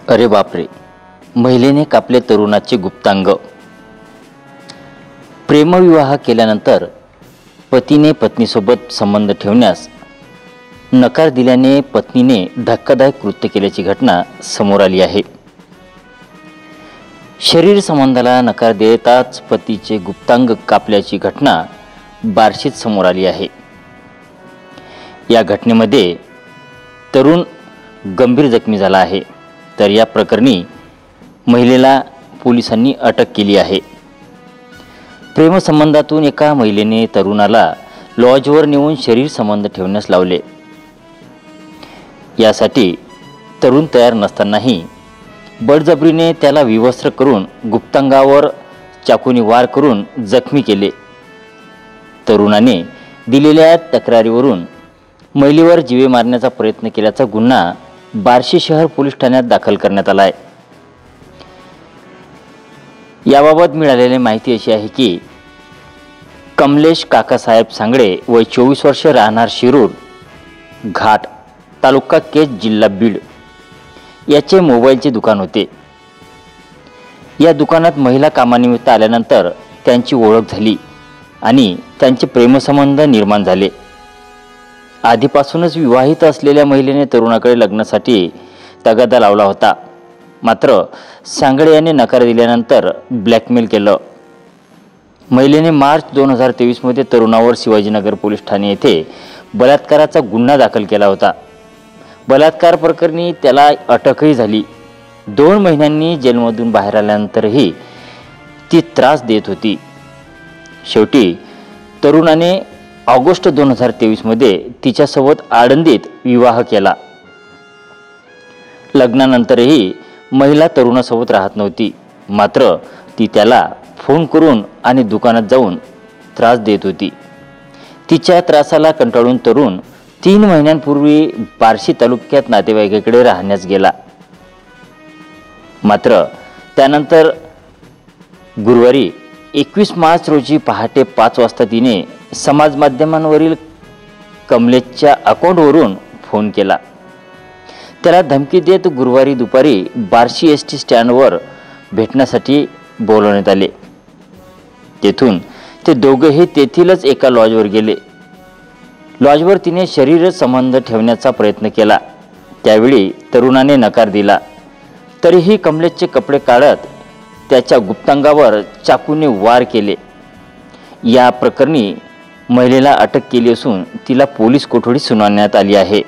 अरे बापरे, महिलेने कापले तरुणाचे गुप्तांग। प्रेमविवाह केल्यानंतर पतीने पत्नीसोबत संबंध ठेवण्यास नकार दिल्याने पत्नीने धक्कादायक कृत्य केल्याची घटना समोर आली आहे। शरीर संबंधाला नकार देताच पतीचे गुप्तांग कापल्याची घटना बार्शीत समोर आली आहे। या घटनेमध्ये तरुण गंभीर जखमी झाला आहे, तर या प्रकरणी महिलेला पोलिसांनी अटक केली आहे। प्रेमसंबंधातून एका महिलेने तरुणाला लॉजवर नेऊन शरीर संबंध ठेवण्यास लावले। यासाठी तरुण तयार नसतानाही बळजबरीने त्याला विवस्त्र करून गुप्तांगावर चाकूने वार करून जखमी केले। तरुणाने दिलेल्या तक्रारीवरून महिलेवर जीवे मारण्याचा प्रयत्न केल्याचा गुन्हा बार्शी शहर पोलीस ठाण्यात दाखल करण्यात आला आहे। याबाबत मिळालेली माहिती अशी आहे की कमलेश काकासाहेब सांगळे वय 24 वर्ष, राहणार शिरूर घाट, तालुका केज, जिल्हा बीड याचे मोबाईलचे दुकान होते। या दुकानात महिला कामानिमित्त आल्यानंतर त्यांची ओळख झाली आणि त्यांचे प्रेमसंबंध निर्माण झाले। आधीपासूनच विवाहित असलेल्या महिलेने तरुणाकडे लग्नासाठी तगादा लावला होता, मात्र सांगळे यांनी नकार दिल्यानंतर ब्लॅकमेल केलं। महिलेने मार्च 2023 मध्ये तरुणावर शिवाजीनगर पोलीस ठाणे येथे बलात्काराचा गुन्हा दाखल केला होता। बलात्कार प्रकरणी त्याला अटकही झाली। 2 महिन्यांनी जेलमधून बाहेर आल्यानंतरही ती त्रास देत होती। शेवटी तरुणाने ऑगस्ट 2023 मध्ये तिच्यासोबत आळंदीत विवाह केला। लग्नानंतरही महिला तरुणासोबत राहत नव्हती, मात्र ती त्याला फोन करून आणि दुकानात जाऊन त्रास देत होती। तिच्या त्रासाला कंटाळून तरुण 3 महिन्यांपूर्वी बार्शी तालुक्यात नातेवाईकाकडे राहण्यास गेला। मात्र त्यानंतर गुरुवारी 21 मार्च रोजी पहाटे 5 वाजता तिने समाज माध्यमांवरील कमलेशच्या अकाउंटवरून फोन केला। त्याला धमकी देत गुरुवारी दुपारी बार्शी एसटी स्टँडवर भेटण्यासाठी बोलवण्यात आले। तेथून ते दोघेही तेथीलच एका लॉजवर गेले। लॉजवर तिने शरीर संबंध ठेवण्याचा प्रयत्न केला, त्यावेळी तरुणाने नकार दिला। तरीही कमलेशचे कपडे काढत त्याच्या गुप्तांगावर चाकूने वार केले। या प्रकरणी महिलेला अटक केली असून तिला पोलीस कोठडीत सुनावण्यात आली आहे।